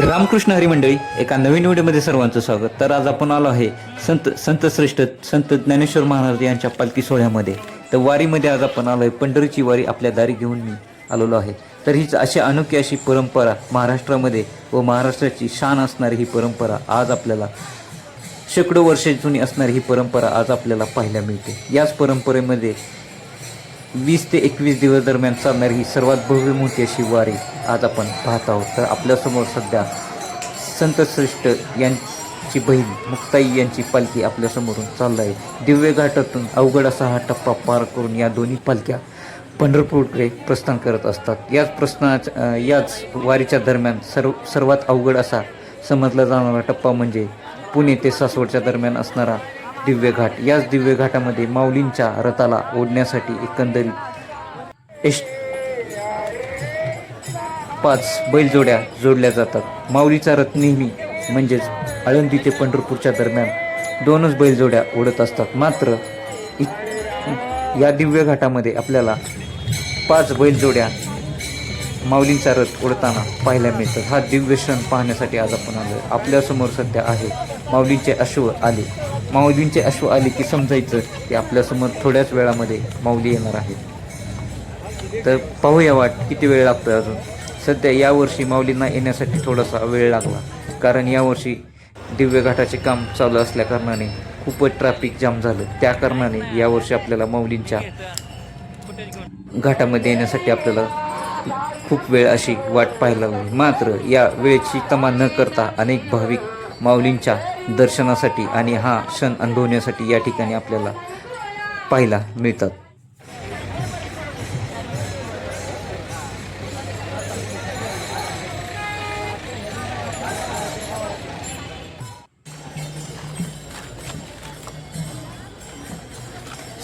रामकृष्ण हरी मंडळी, एका नवीन व्हिडिओमध्ये सर्वांचं स्वागत. तर आज आपण आलो आहे संतश्रेष्ठ संत ज्ञानेश्वर महाराज यांच्या पालखी सोहळ्यामध्ये. तर वारीमध्ये आज आपण आलो आहे. पंढरीची वारी आपल्या दारी घेऊन मी आलेलो आहे. तर हीच अशी अनोखी अशी परंपरा महाराष्ट्रामध्ये व महाराष्ट्राची शान असणारी ही परंपरा आज आपल्याला शेकडो वर्षे जुनी असणारी ही परंपरा आज आपल्याला पाहायला मिळते. याच परंपरेमध्ये 20 ते 21 दिवस दरम्यान चालणारी ही सर्वात भव्य मोठी अशी वारी आज आपण पाहत आहोत. तर आपल्यासमोर सध्या संतश्रेष्ठ यांची बहीण मुक्ताई यांची पालखी आपल्यासमोरून चालली आहे. दिव्य घाटातून अवघड असा हा टप्पा पार करून या दोन्ही पालख्या पंढरपूरकडे प्रस्थान करत असतात. याच वारीच्या दरम्यान सर्वात अवघड असा समजला जाणारा टप्पा म्हणजे पुणे ते सासवडच्या दरम्यान असणारा दिव्य घाट. याच दिव्य घाटामध्ये माऊलींच्या रथाला ओढण्यासाठी एकंदरीत 5 बैलजोड्या जोडल्या जातात. माऊलीचा रथ नेहमी म्हणजेच आळंदी ते पंढरपूरच्या दरम्यान 2च बैलजोड्या ओढत असतात. मात्र या दिव्य घाटामध्ये आपल्याला 5 बैलजोड्या माऊलींचा रथ ओढताना पाहायला मिळतात. हा दिव्य क्षण पाहण्यासाठी आज आपण आलो. आपल्यासमोर सध्या आहे माऊलींचे अश्व आले. माऊलींचे अश्व आले की समजायचं की आपल्यासमोर थोड्याच वेळामध्ये माऊली येणार आहे. तर पाहूया वाट किती वेळ लागतोय अजून. सध्या यावर्षी माऊलींना येण्यासाठी थोडासा वेळ लागला, कारण यावर्षी दिव्य घाटाचे काम चालू असल्या कारणाने खूपच ट्रॅफिक जाम झालं. त्या कारणाने यावर्षी आपल्याला माऊलींच्या घाटामध्ये येण्यासाठी आपल्याला खूप वेळ अशी वाट पाहायला लागली. मात्र या वेळेची तमा न करता अनेक भाविक माऊलींच्या दर्शनासाठी आणि हा क्षण अनुभवण्यासाठी या ठिकाणी आपल्याला पाहायला मिळतात.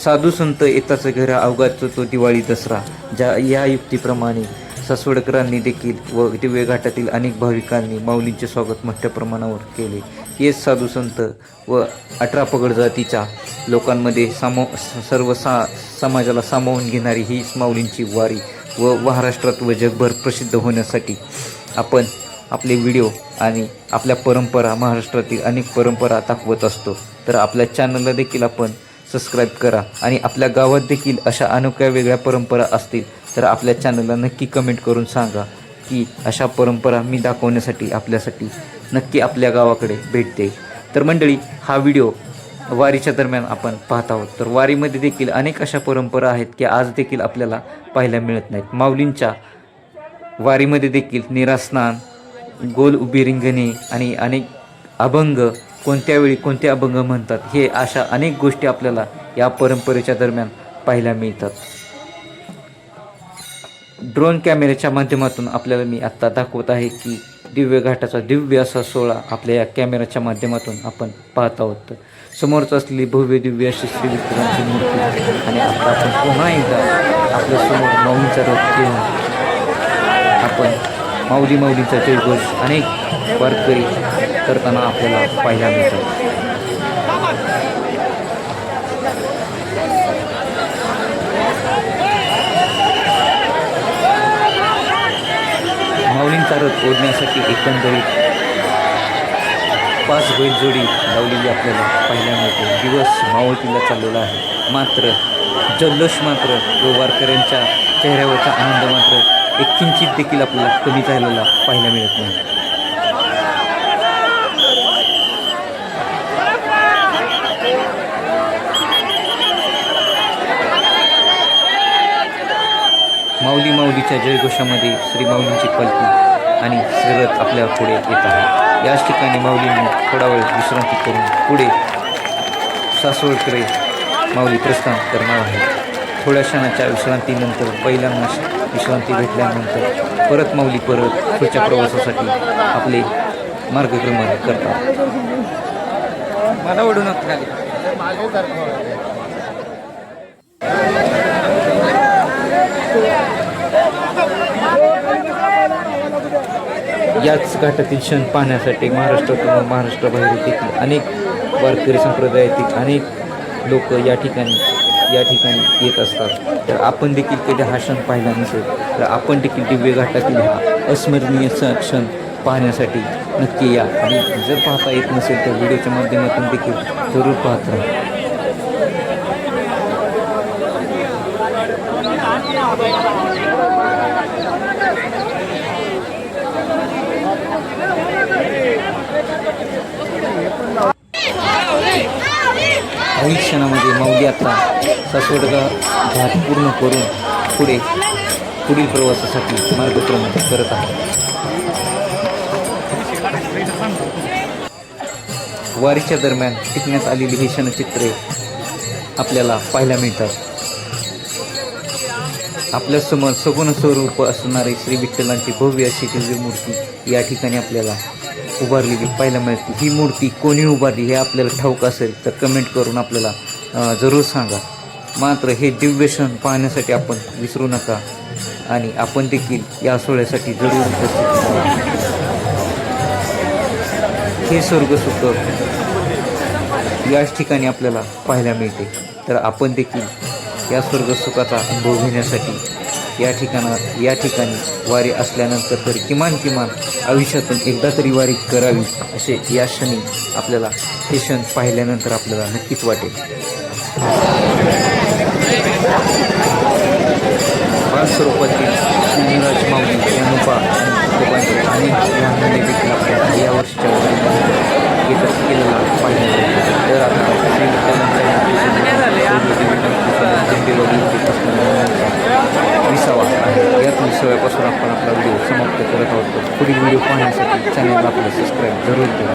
साधू संत येताच घरा अवघात तो दिवाळी दसरा, या युक्तीप्रमाणे सासवडकरांनी देखील व दिव्य घाटातील अनेक भाविकांनी माऊलींचे स्वागत मोठ्या प्रमाणावर केले. हेच साधू संत व 18 पगड जातीच्या लोकांमध्ये समाजाला सामावून घेणारी हीच माऊलींची वारी व महाराष्ट्रात व जगभर प्रसिद्ध होण्यासाठी आपण आपले व्हिडिओ आणि आपल्या परंपरा, महाराष्ट्रातील अनेक परंपरा दाखवत असतो. तर आपल्या चॅनलला देखील आपण सबस्क्राईब करा आणि आपल्या गावात देखील अशा अनोख्या वेगळ्या परंपरा असतील तर आपल्या चॅनलला नक्की कमेंट करून सांगा की अशा परंपरा मी दाखवण्यासाठी आपल्यासाठी नक्की आपल्या गावाकडे भेट देईल. तर मंडळी, हा व्हिडिओ वारीच्या दरम्यान आपण पाहत आहोत. तर वारीमध्ये देखील अनेक अशा परंपरा आहेत की आज देखील आपल्याला पाहायला मिळत नाहीत. माऊलींच्या वारीमध्ये देखील निरास्नान, गोल उभी रिंगणे आणि अनेक अभंग, कोणत्या वेळी कोणते अभंग म्हणतात, हे अशा अनेक गोष्टी आपल्याला या परंपरेच्या दरम्यान पाहायला मिळतात. ड्रोन कॅमेऱ्याच्या माध्यमातून आपल्याला मी आत्ता दाखवत आहे की दिव्य घाटाचा दिव्य असा सोहळा आपल्या या कॅमेऱ्याच्या माध्यमातून आपण पाहत आहोत. समोरच असलेली भव्य दिव्य अशी श्री विठ्ठलांची मूर्ती आणि आता आपण पुन्हा एकदा आपल्यासमोर माऊलींचा रथ घेऊन आपण माऊलीचा जयघोष अनेक वारकरी करताना आपल्याला पाहायला मिळतात. माऊलींचा रथ ओढण्यासाठी एकंदरीत 5 बैलजोडी लावलेली आपल्याला पाहायला मिळते. दिवस मावळतीला चाललेला आहे, मात्र जल्लोष मात्र व वारकऱ्यांच्या चेहऱ्यावरचा आनंद मात्र एक किंचित देखील आपल्याला कमी झालेला पाहायला मिळत नाही. माऊलीच्या जयघोषामध्ये श्री माऊलींची पालखी आणि श्रीरथ आपल्या पुढे येत आहे. याच ठिकाणी माऊलींनी थोडा वेळ विश्रांती करून पुढे सासवडकडे माऊली प्रस्थान करणार आहे. थोड्या क्षणाच्या विश्रांतीनंतर बैलांना विश्रांती भेटल्यानंतर परत माऊली पुढच्या प्रवासासाठी आपले मार्गक्रमण करतात. मला ओढून याच घाटातील क्षण पाहण्यासाठी महाराष्ट्रातून व महाराष्ट्राबाहेर देखील अनेक वारकरी संप्रदायातील अनेक लोक या ठिकाणी येत असतात. तर आपण देखील कधी हा क्षण पाहिला नसेल तर आपण देखील दिव्य घाटातील हा अस्मरणीय क्षण पाहण्यासाठी नक्की या आणि जर पाहता येत नसेल तर व्हिडिओच्या माध्यमातून देखील जरूर पाहत राहा. काही क्षणामध्ये माऊली आता सासवडगा घाट पूर्ण करून पुढील प्रवासासाठी मार्गक्रमण करत आहे. वारीच्या दरम्यान टिकण्यात आलेली ही क्षणचित्रे आपल्याला पाहायला मिळतात. आपल्यासमोर सगुण स्वरूप असणारे श्री विठ्ठलांची भव्य अशी दिव्य मूर्ती या ठिकाणी आपल्याला उभारलेली पाहायला मिळते. ही मूर्ती कोणी उभारली हे आपल्याला ठाऊक असेल तर कमेंट करून आपल्याला जरूर सांगा. मात्र हे दिव्य क्षण पाहण्यासाठी आपण विसरू नका आणि आपण देखील या सोहळ्यासाठी जरूर उपस्थित राहा. हे स्वर्गसुख याच ठिकाणी आपल्याला पाहायला मिळते. तर आपण देखील या स्वर्गसुखाचा अनुभव घेण्यासाठी या ठिकाणी वारी असल्यानंतर तरी किमान आयुष्यातून एकदा तरी वारी करावी असे या क्षणी आपल्याला हे क्षण पाहिल्यानंतर आपल्याला नक्कीच वाटेल. बाल स्वरूपातील ज्ञानराज माऊली ज्ञानोबा आणि अनेक लहानमुले देखील आपल्याला या वर्षीच्या वारीमध्ये येतात केलेला पाहिजे. तर आता श्री विसावा आहे. याच विसाव्यापासून आपण आपला व्हिडिओ समाप्त करत आहोत. पुढील व्हिडिओ पाहण्यासाठी चॅनलला आपलं सबस्क्राईब जरूर करा.